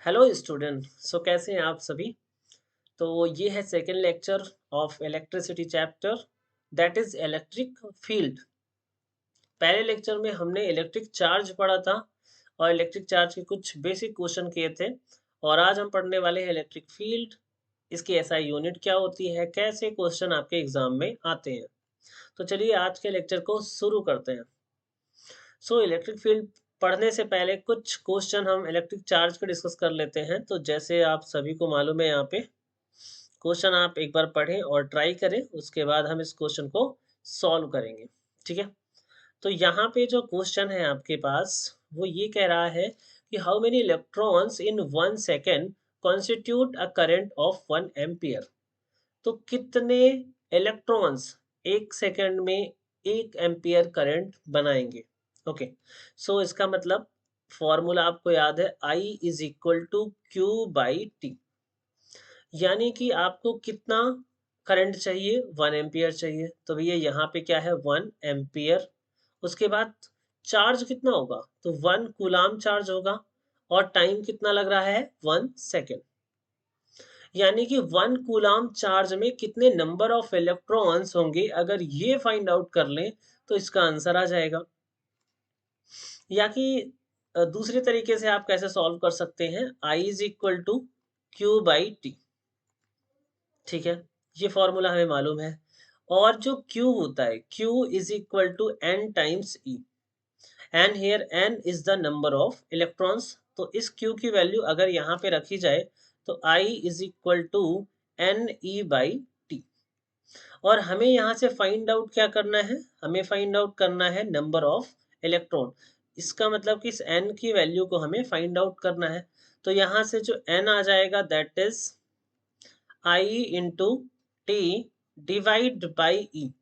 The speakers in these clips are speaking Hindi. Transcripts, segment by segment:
Hello student. कैसे हैं आप सभी। तो ये है second lecture of electricity chapter, that is electric field. पहले लेक्चर में हमने इलेक्ट्रिक चार्ज पढ़ा था और इलेक्ट्रिक चार्ज के कुछ बेसिक क्वेश्चन किए थे। और आज हम पढ़ने वाले हैं इलेक्ट्रिक फील्ड, इसकी एसआई यूनिट क्या होती है, कैसे क्वेश्चन आपके एग्जाम में आते हैं। तो चलिए आज के लेक्चर को शुरू करते हैं। इलेक्ट्रिक फील्ड पढ़ने से पहले कुछ क्वेश्चन हम इलेक्ट्रिक चार्ज पे डिस्कस कर लेते हैं। तो जैसे आप सभी को मालूम है, यहाँ पे क्वेश्चन आप एक बार पढ़ें और ट्राई करें, उसके बाद हम इस क्वेश्चन को सॉल्व करेंगे। ठीक है। तो यहाँ पे जो क्वेश्चन है आपके पास, वो ये कह रहा है कि how many electrons in 1 second constitute a current of 1 ampere. तो कितने इलेक्ट्रॉन्स 1 सेकेंड में 1 एम्पियर करंट बनाएंगे। ओके। इसका मतलब फॉर्मूला आपको याद है, I is equal to Q by T. यानी कि आपको कितना करंट चाहिए, 1 एम्पियर चाहिए। तो भैया यहाँ पे क्या है, 1 एम्पियर। उसके बाद चार्ज कितना होगा, तो 1 कूलाम चार्ज होगा। और टाइम कितना लग रहा है, 1 सेकेंड। यानी कि 1 कूलाम चार्ज में कितने नंबर ऑफ इलेक्ट्रॉन्स होंगे, अगर ये फाइंड आउट कर लें तो इसका आंसर आ जाएगा। या कि दूसरे तरीके से आप कैसे सॉल्व कर सकते हैं, I is equal to Q by T. ठीक है, ये फॉर्मूला हमें मालूम है। और जो Q होता है, Q is equal to N times E। N here N is the number of electrons. तो इस Q की वैल्यू अगर यहाँ पे रखी जाए तो I is equal to N E by T. और हमें यहाँ से फाइंड आउट क्या करना है, हमें फाइंड आउट करना है नंबर ऑफ इलेक्ट्रॉन। इसका मतलब कि इस N की वैल्यू को हमें फाइंड आउट करना है। तो यहाँ से जो N आ जाएगा, that is I into T divide by E.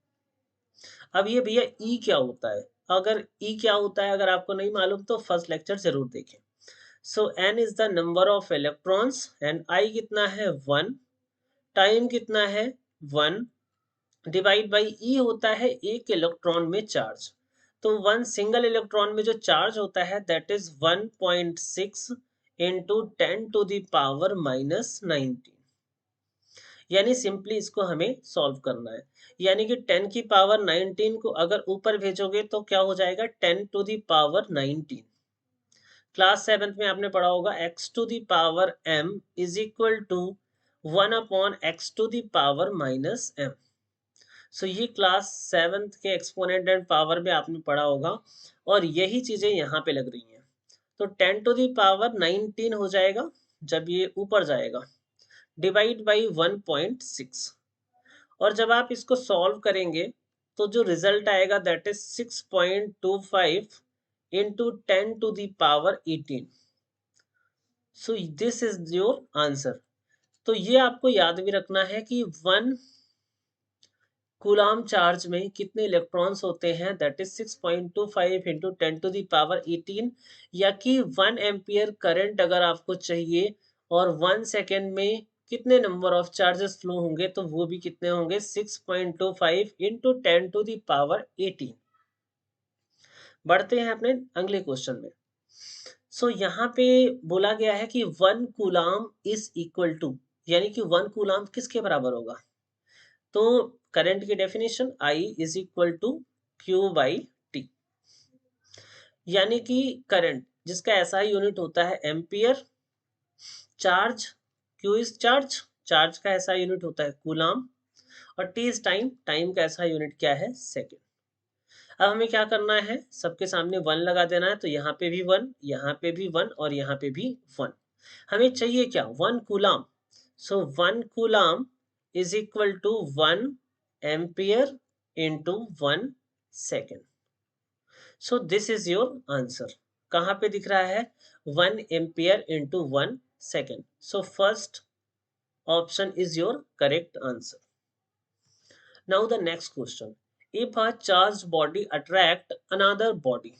अब ये भैया E क्या होता है, अगर E क्या होता है अगर आपको नहीं मालूम तो फर्स्ट लेक्चर जरूर देखें। N is the number of electrons and I कितना है, 1। टाइम कितना है, 1। डिवाइड बाई E होता है एक इलेक्ट्रॉन में चार्ज। तो 1 सिंगल इलेक्ट्रॉन में जो चार्ज होता है, दैट इज 1.6 इंटू 10⁻⁻⁹। यानी सिंपली इसको हमें सॉल्व करना है। यानी कि 10⁻⁹ को अगर ऊपर भेजोगे तो क्या हो जाएगा, 10⁻⁹। क्लास 7th में आपने पढ़ा होगा x⁻m is equal to 1/x⁻⁻m। ये क्लास 7th के एक्सपोनेंट एंड पावर में आपने पढ़ा होगा। और यही चीजें यहाँ पे लग रही हैं। तो 10⁻⁹ हो जाएगा जब ये ऊपर जाएगा, डिवाइड बाई 1.6। और जब आप इसको सॉल्व करेंगे तो जो रिजल्ट आएगा, that is 6.25 into 10⁻18। This is your answer. तो ये आपको याद भी रखना है कि 1 कूलाम चार्ज में कितने इलेक्ट्रॉन्स होते हैं, दैट इज 6.25 इंटू 10⁻18। या कि 1 एम्पियर करंट अगर आपको चाहिए और 1 सेकेंड में कितने नंबर ऑफ चार्जेस फ्लो होंगे, तो वो भी कितने होंगे, 6.25 इंटू 10⁻18। बढ़ते हैं अपने अगले क्वेश्चन में। यहाँ पे बोला गया है कि 1 कूलाम इज इक्वल टू, यानी कि 1 कूलाम किसके बराबर होगा। तो करंट की definition, I is equal to Q by T. यानी कि करंट जिसका एसआई यूनिट होता है ampere, charge Q is charge, charge का एसआई यूनिट होता है कूलाम, और T इज टाइम, टाइम का एसआई यूनिट क्या है, सेकेंड। अब हमें क्या करना है, सबके सामने 1 लगा देना है। तो यहाँ पे भी 1, यहाँ पे भी 1 और यहाँ पे भी 1। हमें चाहिए क्या, 1 coulomb. 1 coulomb is equal to 1 ampere into 1 second. This is your answer. कहाँ पे दिख रहा है, 1 ampere into 1 second. First option is your correct answer. Now the next question, if a charge body attract another body.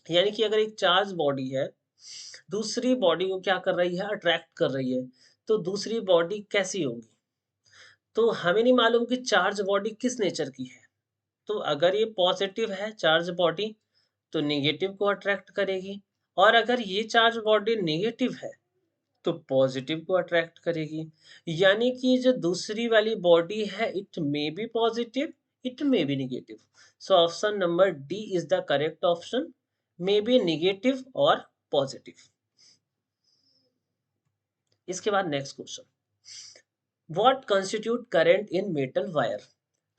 यानी कि अगर एक चार्ज बॉडी है, दूसरी बॉडी को क्या कर रही है, अट्रैक्ट कर रही है, तो दूसरी बॉडी कैसी होगी। तो हमें नहीं मालूम कि चार्ज बॉडी किस नेचर की है। तो अगर ये पॉजिटिव है चार्ज बॉडी, तो नेगेटिव को अट्रैक्ट करेगी। और अगर ये चार्ज बॉडी नेगेटिव है, तो पॉजिटिव को अट्रैक्ट करेगी। यानी कि जो दूसरी वाली बॉडी है, it may be positive, it may be negative. So option number D is the correct option, may be negative और पॉजिटिव। इसके बाद next question, what constitute current in metal wire.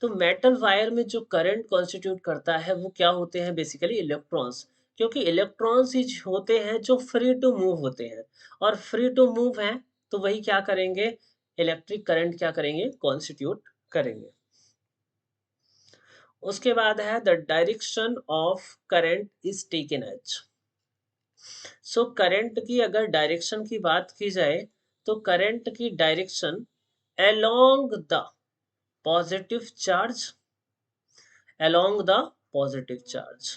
तो मेटल वायर में जो करंट कॉन्स्टिट्यूट करता है वो क्या होते हैं, बेसिकली इलेक्ट्रॉन्स। क्योंकि इलेक्ट्रॉन्स ही होते हैं जो फ्री टू मूव होते हैं, और फ्री टू मूव हैं तो वही क्या करेंगे, इलेक्ट्रिक करंट क्या करेंगे, कॉन्स्टिट्यूट करेंगे। उसके बाद है the direction of current is taken as. So current की अगर डायरेक्शन की बात की जाए तो करंट की direction along the positive charge, along the positive charge,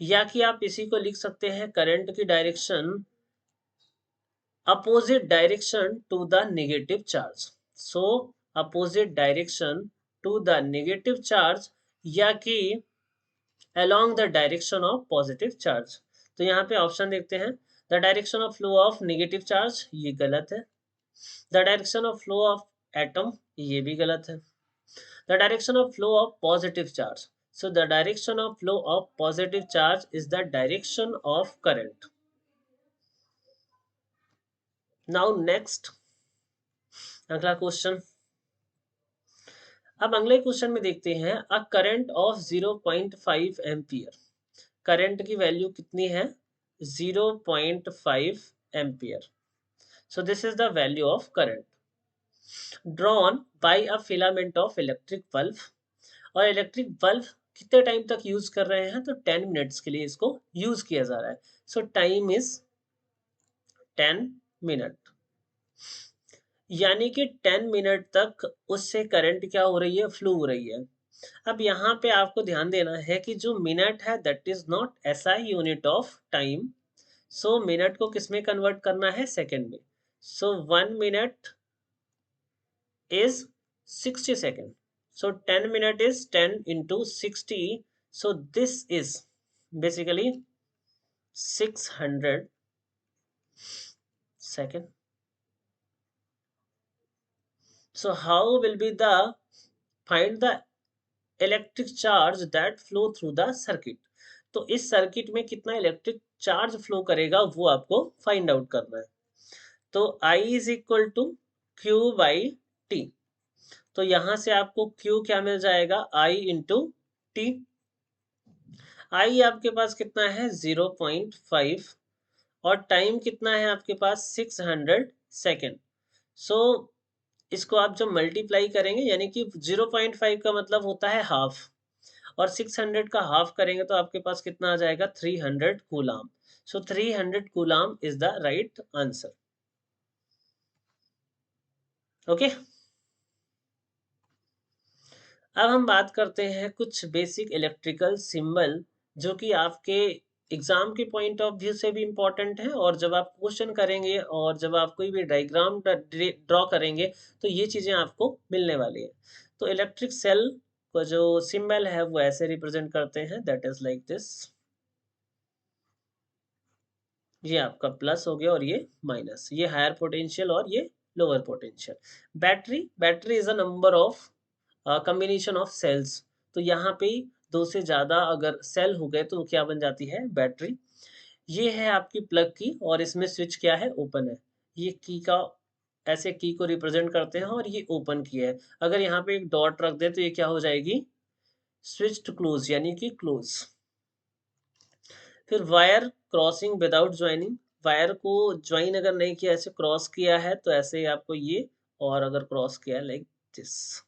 या कि आप इसी को लिख सकते हैं करंट की direction opposite direction to the negative charge. So opposite direction to the negative charge, या कि along the direction of positive charge। तो यहाँ पे ऑप्शन देखते हैं, the direction of flow of negative charge, ये गलत है। The direction of flow of atom, ये भी गलत है। The direction of flow of positive charge. So the direction of flow of positive charge is the direction of current. Now next, अगला क्वेश्चन। अब अगले क्वेश्चन में देखते हैं, a current of 0.5 ampere. Current की वैल्यू कितनी है, 0.5 ampere. So this is the value of current drawn by a filament of electric bulb. और इलेक्ट्रिक बल्ब कितने टाइम तक यूज कर रहे हैं, तो 10 मिनट्स के लिए इसको यूज किया जा रहा है। सो टाइम इज 10 मिनट, यानी कि 10 मिनट तक उससे करंट क्या हो रही है, फ्लो हो रही है। अब यहाँ पे आपको ध्यान देना है कि जो मिनट है that is not SI unit of time. So minute को किस में कन्वर्ट करना है, सेकंड में। सो 1 minute is 60 second. So 10 minute is 10 into 60. So this is basically 600 second. So how will be the find the electric charge that flow through the circuit? तो इस सर्किट में कितना इलेक्ट्रिक चार्ज फ्लो करेगा वो आपको फाइंड आउट करना है। तो I is equal to Q by T. तो यहां से आपको Q क्या मिल जाएगा, I इंटू टी। आई आपके पास कितना है, 0.5, और टाइम कितना है आपके पास, 600 सेकेंड। सो इसको आप जब मल्टीप्लाई करेंगे, यानी कि 0.5 का मतलब होता है हाफ, और 600 का हाफ करेंगे तो आपके पास कितना आ जाएगा, 300 coulomb. So 300 coulomb is the right answer. Okay, अब हम बात करते हैं कुछ बेसिक इलेक्ट्रिकल सिंबल जो कि आपके एग्जाम के पॉइंट ऑफ व्यू से भी इम्पोर्टेंट है, और जब आप क्वेश्चन करेंगे और जब आप कोई भी डायग्राम ड्रॉ करेंगे तो ये चीज़ें आपको मिलने वाली है। तो इलेक्ट्रिक सेल को जो सिंबल है वो ऐसे रिप्रेजेंट करते हैं, दैट इज लाइक दिस। ये आपका प्लस हो गया और ये माइनस, ये हायर पोटेंशियल और ये lower potential. Battery, battery is a number of combination of cells. तो यहाँ पे दो से ज़्यादा अगर सेल हो गए तो क्या बन जाती है, बैटरी। ये है आपकी प्लग की, और इसमें स्विच क्या है, ओपन है। ये की का ऐसे की को रिप्रेजेंट करते हैं, और ये ओपन की है। अगर यहाँ पे एक डॉट रख दे तो ये क्या हो जाएगी, स्विच टू क्लोज, यानी कि क्लोज। फिर wire crossing without joining, wire को ज्वाइन अगर नहीं किया, ऐसे क्रॉस किया है तो ऐसे आपको ये, और अगर क्रॉस किया है लाइक दिस।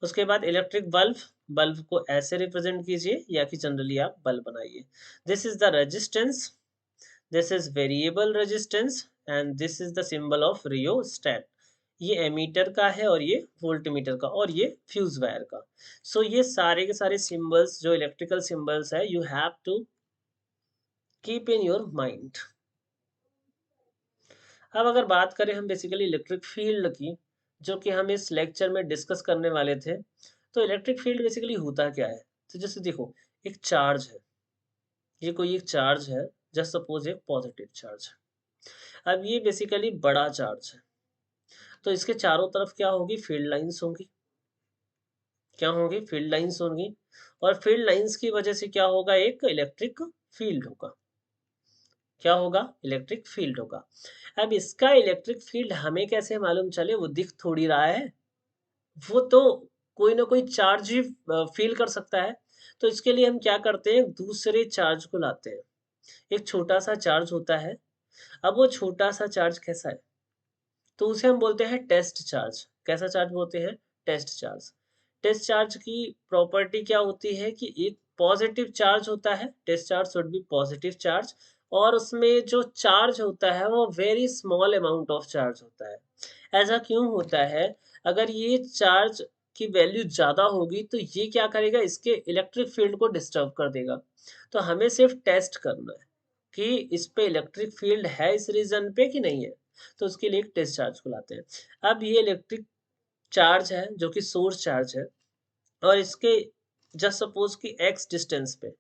उसके बाद इलेक्ट्रिक बल्ब, बल्ब को ऐसे रिप्रेजेंट कीजिए, या कि जनरली आप बल्ब बनाइए। This is the resistance, this is variable resistance, and this is the symbol of rheostat. ये एमीटर का है और ये वोल्टमीटर का, और ये फ्यूज वायर का। सो ये सारे के सारे सिंबल्स जो इलेक्ट्रिकल सिंबल्स है, you have to keep in your mind. अब अगर बात करें हम बेसिकली इलेक्ट्रिक फील्ड की, जो कि हम इस लेक्चर में डिस्कस करने वाले थे, तो इलेक्ट्रिक फील्ड बेसिकली होता क्या है। तो जैसे देखो, एक चार्ज है, ये कोई एक चार्ज है, जस्ट सपोज एक पॉजिटिव चार्ज है। अब ये बेसिकली बड़ा चार्ज है, तो इसके चारों तरफ क्या होगी, फील्ड लाइंस होंगी। क्या होंगी, फील्ड लाइंस होंगी। और फील्ड लाइंस की वजह से क्या होगा, एक इलेक्ट्रिक फील्ड होगा। क्या होगा, इलेक्ट्रिक फील्ड होगा। अब इसका इलेक्ट्रिक फील्ड हमें कैसे मालूम चले, वो दिख थोड़ी रहा है, वो तो कोई ना कोई चार्ज ही फील कर सकता है। तो इसके लिए हम क्या करते हैं, दूसरे चार्ज को लाते हैं। एक छोटा सा चार्ज होता है। अब वो छोटा सा चार्ज कैसा है, तो उसे हम बोलते हैं टेस्ट चार्ज। कैसा चार्ज बोलते हैं, टेस्ट चार्ज। टेस्ट चार्ज की प्रॉपर्टी क्या होती है कि एक पॉजिटिव चार्ज होता है, test charge should be positive charge, और उसमें जो चार्ज होता है वो very small amount of charge होता है। ऐसा क्यों होता है, अगर ये चार्ज की वैल्यू ज़्यादा होगी तो ये क्या करेगा, इसके इलेक्ट्रिक फील्ड को डिस्टर्ब कर देगा। तो हमें सिर्फ टेस्ट करना है कि इस पे इलेक्ट्रिक फील्ड है इस रीजन पे कि नहीं है, तो उसके लिए एक टेस्ट चार्ज को लाते हैं। अब ये इलेक्ट्रिक चार्ज है जो कि सोर्स चार्ज है, और इसके जस्ट सपोज कि एक्स डिस्टेंस पे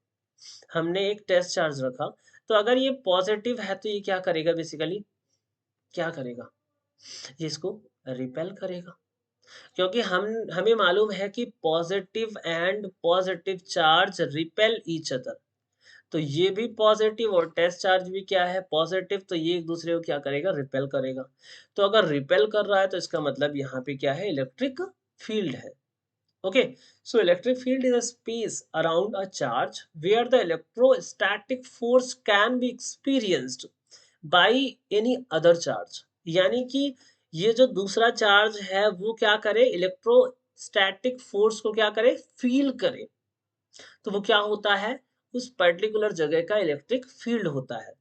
हमने एक टेस्ट चार्ज रखा। तो अगर ये पॉजिटिव है तो ये क्या करेगा, बेसिकली क्या करेगा, ये इसको रिपेल करेगा। क्योंकि हमें मालूम है कि positive and positive charge repel each other. तो ये भी पॉजिटिव और टेस्ट चार्ज भी क्या है, पॉजिटिव, तो ये एक दूसरे को क्या करेगा, रिपेल करेगा। तो अगर रिपेल कर रहा है तो इसका मतलब यहाँ पे क्या है, इलेक्ट्रिक फील्ड है। Okay, so electric field is a space around a charge where the electrostatic force can be experienced by any other charge. यानी कि ये जो दूसरा चार्ज है वो क्या करे, इलेक्ट्रोस्टैटिक फोर्स को क्या करे, फील करे। तो वो क्या होता है, उस पर्टिकुलर जगह का इलेक्ट्रिक फील्ड होता है।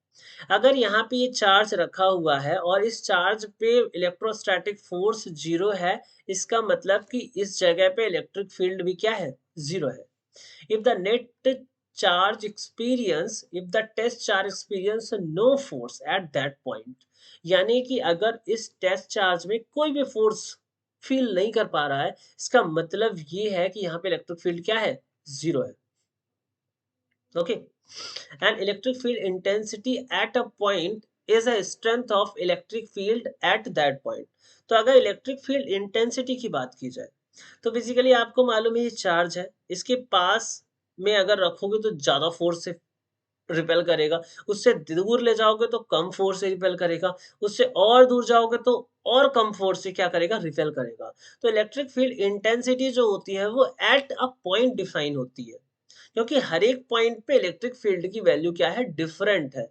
अगर यहाँ पे ये चार्ज रखा हुआ है और इस चार्ज पे इलेक्ट्रोस्टैटिक फोर्स जीरो है, इसका मतलब कि इस जगह पे इलेक्ट्रिक फील्ड भी क्या है, जीरो है। if the net charge experience if the test charge experience no force at that point, यानी कि अगर इस टेस्ट चार्ज में कोई भी फोर्स फील नहीं कर पा रहा है, इसका मतलब ये है कि यहाँ पे इलेक्ट्रिक फील्ड क्या है, जीरो है। Okay, and electric field intensity at a point is a strength of electric field at that point. तो अगर इलेक्ट्रिक फील्ड इंटेंसिटी की बात की जाए, तो बेसिकली आपको मालूम है ये चार्ज है, इसके पास में अगर रखोगे तो ज़्यादा फोर्स से रिपेल करेगा, उससे दूर ले जाओगे तो कम फोर्स से रिपेल करेगा, उससे और दूर जाओगे तो और कम फोर्स से क्या करेगा, रिपेल करेगा। तो इलेक्ट्रिक फील्ड इंटेंसिटी जो होती है वो एट अ पॉइंट डिफाइन होती है, क्योंकि हर एक पॉइंट पे इलेक्ट्रिक फील्ड की वैल्यू क्या है, डिफरेंट है।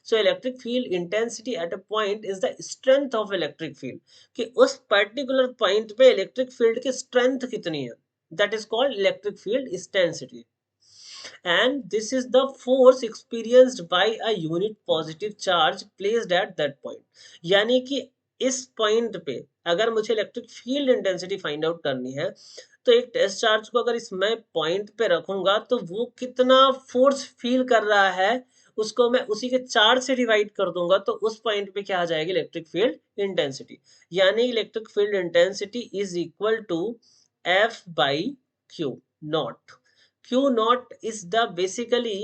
सो electric field intensity at a point is the strength of electric field, कि उस पर्टिकुलर पॉइंट पे इलेक्ट्रिक फील्ड की स्ट्रेंथ कितनी है, that is called electric field intensity. and this is the force experienced by a unit positive charge placed at that point। यानी कि इस पॉइंट पे अगर मुझे electric field intensity find out करनी है, तो एक टेस्ट चार्ज को अगर इसमें पॉइंट पे रखूंगा तो वो कितना फोर्स फील कर रहा है, उसको मैं उसी के चार्ज से डिवाइड कर दूंगा, तो उस पॉइंट पे क्या आ जाएगी, इलेक्ट्रिक फील्ड इंटेंसिटी। यानी electric field intensity is equal to F by Q naught. Q naught is the basically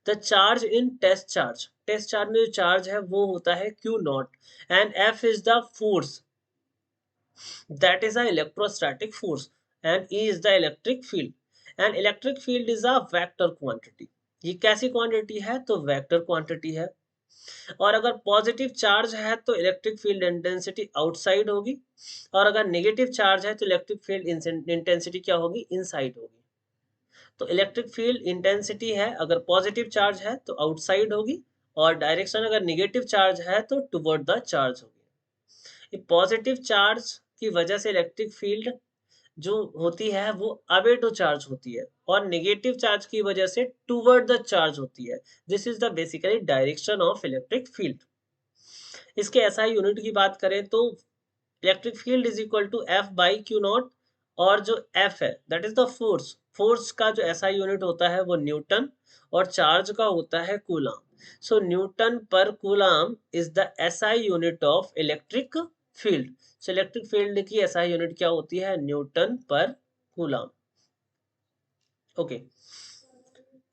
the charge in test charge। Test charge में जो चार्ज है वो होता है Q naught, and F is the force, that is a electrostatic force, and E is the electric field। and electric field is a vector quantity। ये कैसी क्वांटिटी है, तो वेक्टर क्वांटिटी है। और अगर पॉजिटिव चार्ज है तो इलेक्ट्रिक फील्ड इंटेंसिटी आउटसाइड होगी, और अगर नेगेटिव चार्ज है तो इलेक्ट्रिक फील्ड इंटेंसिटी क्या होगी, इनसाइड होगी। तो इलेक्ट्रिक फील्ड इंटेंसिटी है, अगर पॉजिटिव चार्ज है तो आउटसाइड होगी, और डायरेक्शन अगर निगेटिव चार्ज है तो टुवर्ड द चार्ज होगी। ये पॉजिटिव चार्ज की वजह से इलेक्ट्रिक फील्ड जो होती है वो अवे टू चार्ज होती है, और नेगेटिव चार्ज की वजह से टुवर्ड द चार्ज होती है। This is the basically direction of electric field. इसके एसआई यूनिट की बात करें तो electric field is equal to F by Q naught, और जो एफ है that is the force. Force का जो एसआई यूनिट होता है वो न्यूटन, और चार्ज का होता है कूलाम। सो न्यूटन पर coulomb is the SI unit of electric field. So electric field की एसआई यूनिट क्या होती है, न्यूटन पर coulomb. Okay,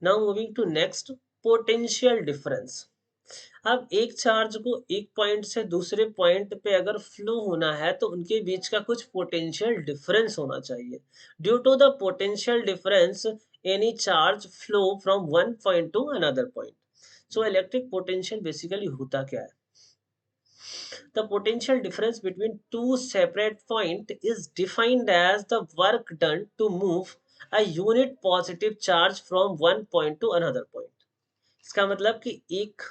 now moving to next, potential difference. अब एक चार्ज को एक पॉइंट से दूसरे पॉइंट पे अगर फ्लो होना है तो उनके बीच का कुछ पोटेंशियल डिफरेंस होना चाहिए। Due to the potential difference any charge flow from one point to another point. So electric potential basically होता क्या है? The potential difference between two separate points is defined as the work done to move a unit positive charge from one point to another point. इसका मतलब कि एक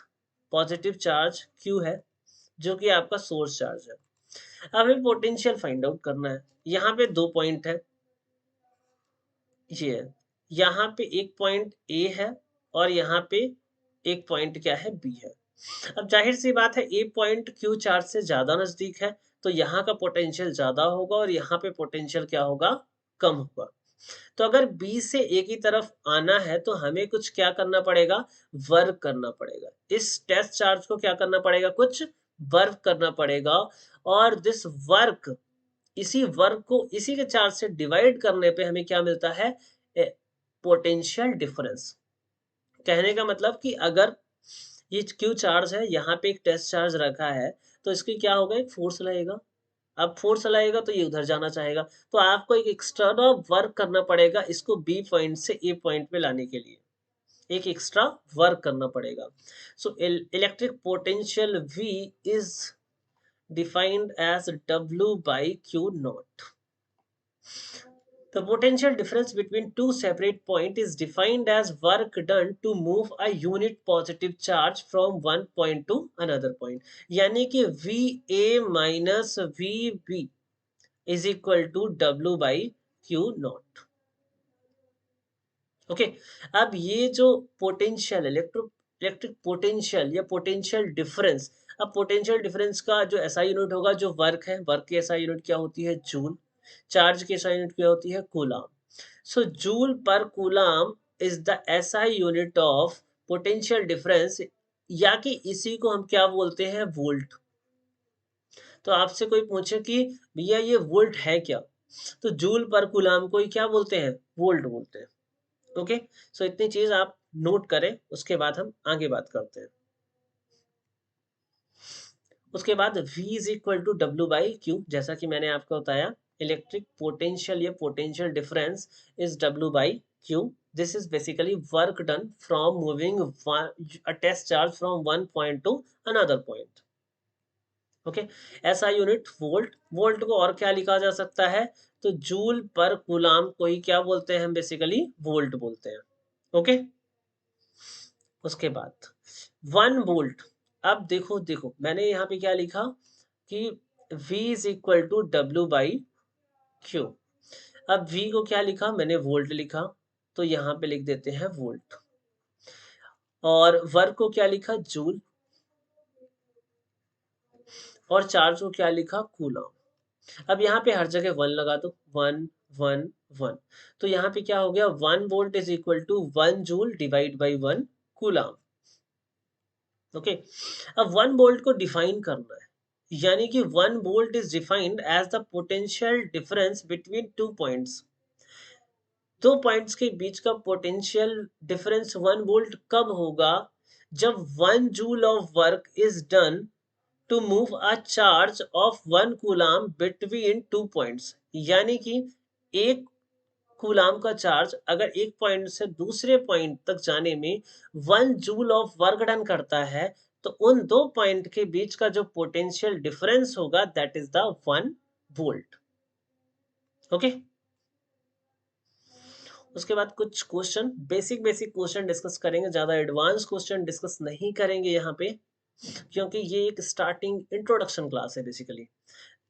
पॉजिटिव चार्ज Q है जो कि आपका सोर्स चार्ज है। अब हमें पोटेंशियल फाइंड आउट करना है। यहाँ पे दो पॉइंट है, ये है। यहाँ पे एक पॉइंट A है और यहाँ पे एक पॉइंट क्या है, B है। अब जाहिर सी बात है ए पॉइंट क्यू चार्ज से ज्यादा नजदीक है तो यहाँ का पोटेंशियल ज्यादा होगा और यहाँ पे पोटेंशियल क्या होगा, कम होगा। तो अगर बी से ए की तरफ आना है तो हमें कुछ क्या करना पड़ेगा, वर्क करना पड़ेगा। इस टेस्ट चार्ज को क्या करना पड़ेगा, कुछ वर्क करना पड़ेगा। और दिस वर्क, इसी वर्क को इसी के चार्ज से डिवाइड करने पे हमें क्या मिलता है, पोटेंशियल डिफरेंस। कहने का मतलब कि अगर ये क्यू चार्ज है, यहाँ पे एक टेस्ट चार्ज रखा है तो इसकी क्या होगा, एक फोर्स लगेगा। अब फोर्स लगेगा तो ये उधर जाना चाहेगा, तो आपको एक एक्स्ट्रा वर्क करना पड़ेगा इसको बी पॉइंट से ए पॉइंट पे लाने के लिए, एक एक्स्ट्रा वर्क करना पड़ेगा। So electric potential V is defined as W by Q naught. The potential difference between two separate points is defined as work done to move a unit positive charge from one point to another point. यानी कि VA minus VB is equal to W by Q naught. Okay अब ये जो पोटेंशियल इलेक्ट्रिक पोटेंशियल या पोटेंशियल डिफरेंस, अब पोटेंशियल डिफरेंस का जो एसआई यूनिट होगा, जो वर्क है, वर्क की एसआई यूनिट क्या होती है, जूल। चार्ज की एसआई यूनिट क्या होती है, कूलाम। सो जूल पर coulomb is the SI unit of potential difference, या कि इसी को हम क्या बोलते हैं, वोल्ट। तो आपसे कोई पूछे कि भैया ये वोल्ट है क्या, तो जूल पर कूलाम को ही क्या बोलते हैं, वोल्ट बोलते हैं। ओके सो इतनी चीज आप नोट करें, उसके बाद हम आगे बात करते हैं। उसके बाद V is equal to W by Q, जैसा कि मैंने आपको बताया इलेक्ट्रिक पोटेंशियल या potential difference is W by Q. This is basically work done from moving a test charge from one point to another point. Okay ऐसा यूनिट वोल्ट, वोल्ट को और क्या लिखा जा सकता है, तो जूल पर कूलाम को ही क्या बोलते हैं, हम बेसिकली वोल्ट बोलते हैं। ओके उसके बाद 1 वोल्ट। अब देखो देखो मैंने यहाँ पे क्या लिखा कि V is equal to W by Q. अब V को क्या लिखा, मैंने वोल्ट लिखा, तो यहाँ पे लिख देते हैं वोल्ट। और वर्क को क्या लिखा, जूल। और चार्ज को क्या लिखा, कूलम। अब यहाँ पे हर जगह 1 लगा दो, 1 1 1। तो यहाँ पे क्या हो गया, 1 volt is equal to 1 joule divide by 1 coulomb. Okay अब 1 वोल्ट को डिफाइन करना है, यानी कि 1 volt is defined as the potential difference between two points. दो पॉइंट्स के बीच का पोटेंशियल डिफरेंस 1 वोल्ट कब होगा, जब 1 joule of work is done to move a charge of 1 coulomb between two points. यानी कि एक कूलाम का चार्ज अगर एक पॉइंट से दूसरे पॉइंट तक जाने में 1 जूल ऑफ वर्क डन करता है, तो उन दो पॉइंट के बीच का जो पोटेंशियल डिफरेंस होगा that is the 1 volt. Okay उसके बाद कुछ question, basic basic question discuss करेंगे, ज्यादा एडवांस क्वेश्चन डिस्कस नहीं करेंगे यहाँ पे, क्योंकि ये एक स्टार्टिंग इंट्रोडक्शन क्लास है बेसिकली,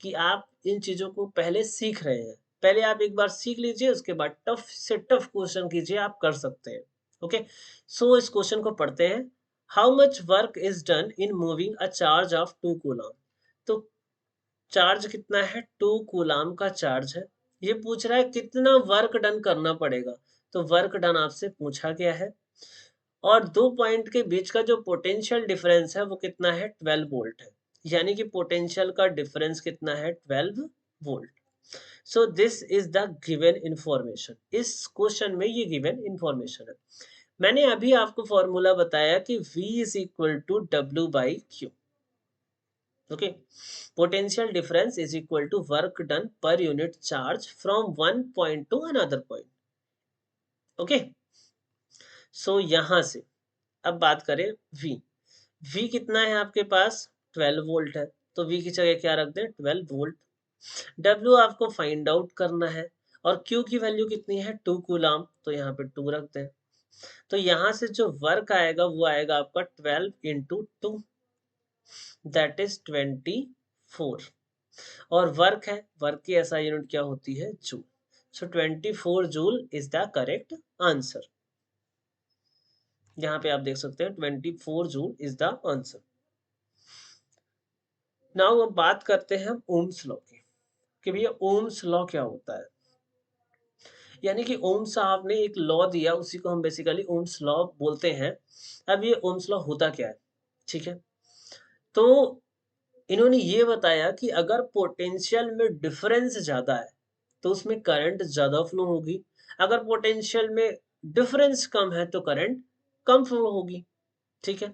कि आप इन चीजों को पहले सीख रहे हैं। पहले आप एक बार सीख लीजिए, उसके बाद टफ से टफ क्वेश्चन कीजिए, आप कर सकते हैं। ओके सो इस क्वेश्चन को पढ़ते हैं। How much work is done in moving a charge of 2 coulomb. तो चार्ज कितना है, 2 कूलम का चार्ज है। ये पूछ रहा है कितना वर्क डन करना पड़ेगा, तो वर्क डन आपसे पूछा गया है। और दो पॉइंट के बीच का जो पोटेंशियल डिफरेंस है वो कितना है, 12 वोल्ट है। यानी कि पोटेंशियल का डिफरेंस कितना है, 12 volt. So this is the given information, इस क्वेश्चन में ये गिवन इंफॉर्मेशन है। मैंने अभी आपको फॉर्मूला बताया कि V is equal to W by Q. Okay, potential difference is equal to work done per unit charge from one point to another point. Okay, so यहां से अब बात करें V। V कितना है आपके पास? 12 वोल्ट है, तो V की जगह क्या रख दें? 12 वोल्ट। W आपको फाइंड आउट करना है और Q की वैल्यू कितनी है? 2 कूलाम, तो यहाँ पे 2 रख दें। तो यहाँ से जो वर्क आएगा वो आएगा आपका 12 इंटू 2, दैट इज 24। और वर्क है, वर्क की ऐसा यूनिट क्या होती है? Joule. So 24 joule is the correct answer. यहाँ पे आप देख सकते हैं 24 joule is the answer. Now अब बात करते हैं हम ओम्स लॉ की, कि भैया ओम्स लॉ क्या होता है। यानी कि ओम्स साहब ने एक लॉ दिया, उसी को हम बेसिकली ओम्स लॉ बोलते हैं। अब ये ओम्स लॉ होता क्या है, ठीक है। तो इन्होंने ये बताया कि अगर पोटेंशियल में डिफरेंस ज़्यादा है तो उसमें करंट ज़्यादा फ्लो होगी, अगर पोटेंशियल में डिफरेंस कम है तो करंट कम फ्लो होगी, ठीक है।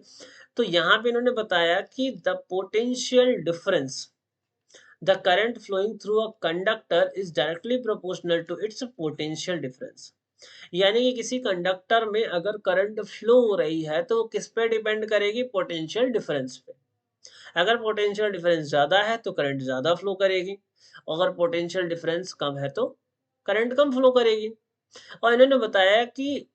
तो यहाँ पे इन्होंने बताया कि the potential difference, the current flowing through a conductor is directly proportional to its potential difference. यानी कि किसी कंडक्टर में अगर करंट फ्लो हो रही है तो किस पे डिपेंड करेगी? पोटेंशियल डिफरेंस पे। अगर पोटेंशियल डिफरेंस ज़्यादा है तो करंट ज़्यादा फ्लो करेगी, अगर पोटेंशियल डिफरेंस कम है तो करंट कम फ्लो करेगी। और इन्होंने बताया कि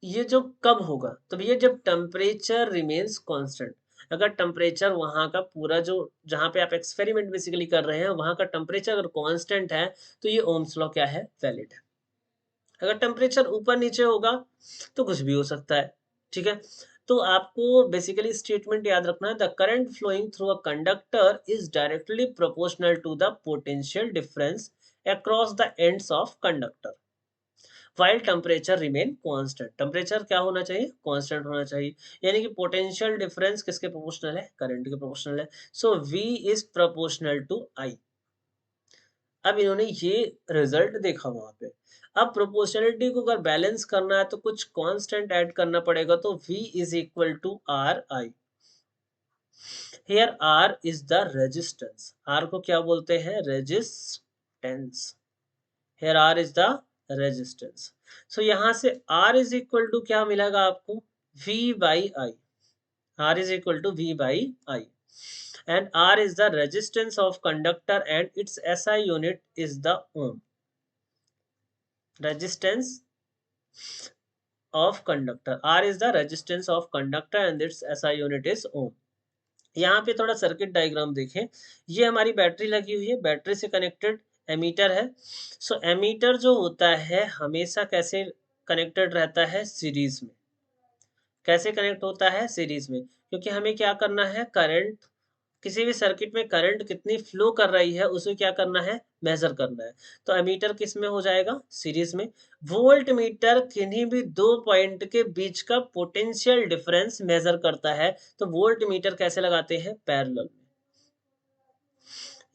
ये जो कब होगा, तो भैया जब टेम्परेचर रिमेन्स कांस्टेंट। अगर टेम्परेचर वहाँ का पूरा जो जहाँ पे आप एक्सपेरिमेंट बेसिकली कर रहे हैं वहाँ का टेम्परेचर अगर कांस्टेंट है तो ये ओम्स लॉ क्या है? वैलिड है। अगर टेम्परेचर ऊपर नीचे होगा तो कुछ भी हो सकता है, ठीक है। तो आपको बेसिकली स्टेटमेंट याद रखना है, the current flowing through a conductor is directly proportional to the potential difference across the ends of conductor while temperature remain constant. Temperature क्या होना चाहिए? कांस्टेंट होना चाहिए। यानी कि पोटेंशियल डिफरेंस किसके प्रोपोर्शनल है? करंट के प्रोपोर्शनल है। So V is proportional to I। अब इन्होंने ये रिजल्ट देखा वहां पे। अब प्रोपोर्शनलिटी को अगर बैलेंस करना है तो कुछ कांस्टेंट ऐड करना पड़ेगा, तो V is equal to R I. Here R is the resistance. R को क्या बोलते हैं? Resistance. Here R is the resistance. So यहां से R इज इक्वल टू क्या मिलेगा आपको? V by I. R is equal to V by I, and R is the resistance of conductor and its SI unit is the ohm. Resistance of conductor, R is the resistance of conductor and its SI unit is ohm. यहाँ पे थोड़ा सर्किट डायग्राम देखें। ये हमारी बैटरी लगी हुई है, बैटरी से कनेक्टेड एमीटर है। सो एमीटर जो होता है हमेशा कैसे कनेक्टेड रहता है? सीरीज में। कैसे कनेक्ट होता है? सीरीज में। क्योंकि हमें क्या करना है? करंट, किसी भी सर्किट में करंट कितनी फ्लो कर रही है उसे क्या करना है? मेजर करना है। तो एमीटर किस में हो जाएगा? सीरीज में। वोल्ट मीटर किन्हीं भी दो पॉइंट के बीच का पोटेंशियल डिफरेंस मेजर करता है, तो वोल्ट मीटर कैसे लगाते हैं? पैरेलल में।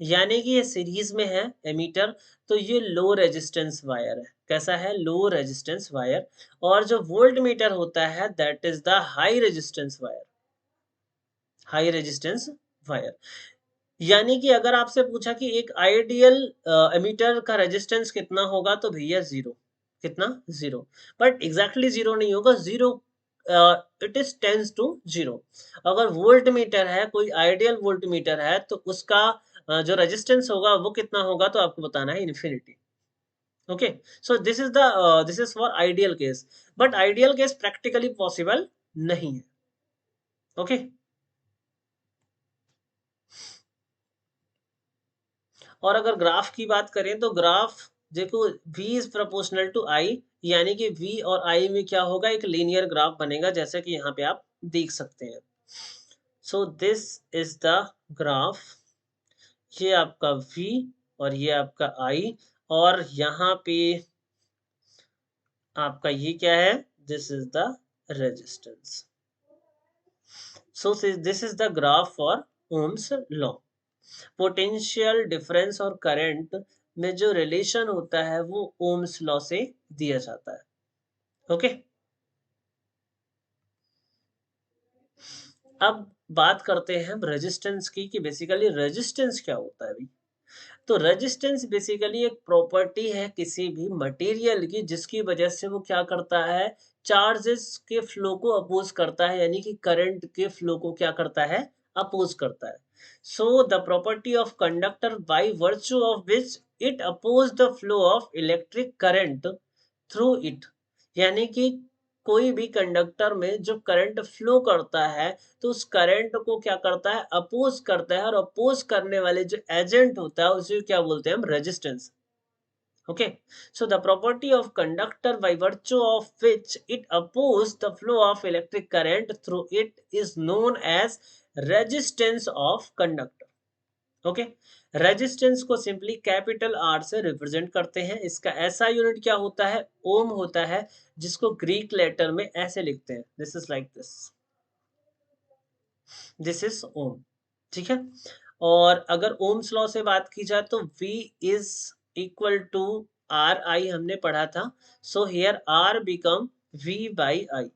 यानी कि ये सीरीज में है एमीटर, तो ये लो रेजिस्टेंस वायर है। कैसा है? Low resistance wire. और जो वोल्ट मीटर होता है that is the high resistance wire. High resistance wire. यानी कि अगर आपसे पूछा कि एक आइडियल एमीटर का रेजिस्टेंस कितना होगा, तो भैया जीरो। कितना? जीरो। बट एग्जैक्टली जीरो नहीं होगा, zero it is tends to zero. अगर वोल्ट मीटर है, कोई आइडियल वोल्ट मीटर है, तो उसका जो रेजिस्टेंस होगा वो कितना होगा, तो आपको बताना है infinity. Okay, so this is for ideal case, but ideal case practically possible नहीं है। ओके, और अगर ग्राफ की बात करें तो ग्राफ देखो, V is proportional to I, यानी कि V और I में क्या होगा? एक लीनियर ग्राफ बनेगा, जैसा कि यहाँ पे आप देख सकते हैं। सो दिस इज द ग्राफ। ये आपका V और ये आपका I, और यहाँ पे आपका ये क्या है? This is the resistance. So this is the graph for Ohm's law. Potential difference और करंट में जो रिलेशन होता है वो ओम्स लॉ से दिया जाता है। ओके, अब बात करते हैं हम रेजिस्टेंस की कि बेसिकली रेजिस्टेंस क्या होता है अभी। तो रेजिस्टेंस बेसिकली एक प्रॉपर्टी है किसी भी मटेरियल की जिसकी वजह से वो क्या करता है, चार्जेस के फ्लो को अपोज करता है, यानी कि करंट के फ्लो को क्या करता है, अपोज करता है। So the property of conductor by virtue of which it oppose the flow of electric current through it, यानी कि कोई भी कंडक्टर में जो करंट फ्लो करता है तो उस करंट को क्या करता है, अपोज करता है, और अपोज करने वाले जो एजेंट होता है उसे क्या बोलते हैं हम, resistance. Okay, so the property of conductor by virtue of which it oppose the flow of electric current through it is known as resistance of conductor. Okay, resistance को सिंपली कैपिटल आर से रिप्रेजेंट करते हैं। इसका ऐसा यूनिट क्या होता है, ओम होता है, जिसको ग्रीक लेटर में ऐसे लिखते हैं, this is like this, this is ohm. ठीक है, और अगर ओम्स लॉ से बात की जाए तो V is equal to R I, हमने पढ़ा था। So here R become V by I.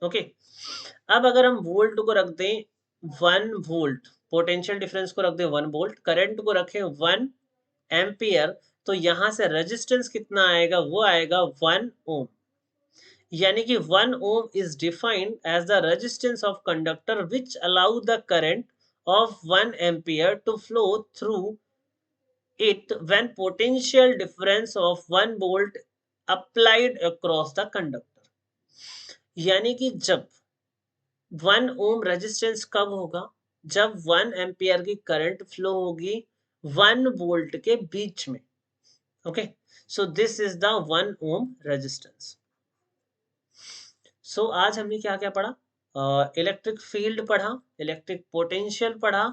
Okay, अब अगर हम वोल्ट को रख दें 1 वोल्ट, पोटेंशियल डिफरेंस को रख दें 1 वोल्ट, करंट को रखें 1 एम्पियर, तो यहां से रेजिस्टेंस कितना आएगा, वो आएगा 1 ओम। यानी कि 1 ohm is defined as the resistance of conductor which allow the current of 1 ampere to flow through it when potential difference of 1 volt applied across the conductor। यानी कि जब 1 ohm रेजिस्टेंस कब होगा, जब 1 एम्पियर की करंट फ्लो होगी 1 वोल्ट के बीच में। Okay, so this is the 1 ohm resistance. So आज हमने क्या क्या पढ़ा, इलेक्ट्रिक फील्ड पढ़ा, इलेक्ट्रिक पोटेंशियल पढ़ा,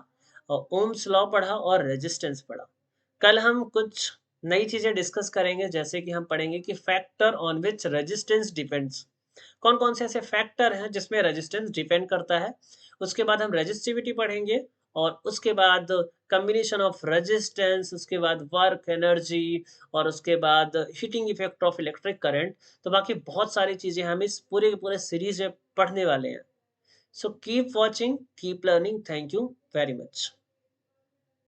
ओम्स लॉ पढ़ा, और रेजिस्टेंस पढ़ा। कल हम कुछ नई चीजें डिस्कस करेंगे, जैसे कि हम पढ़ेंगे कि factor on which resistance depends, कौन कौन से ऐसे फैक्टर हैं जिसमें रेजिस्टेंस डिपेंड करता है। उसके बाद हम रेजिस्टिविटी पढ़ेंगे, और उसके बाद कम्बिनेशन ऑफ रेजिस्टेंस, उसके बाद वर्क एनर्जी, और उसके बाद heating effect of electric current. तो बाकी बहुत सारी चीजें हम इस पूरे के पूरे सीरीज में पढ़ने वाले हैं। So keep watching, keep learning, thank you very much.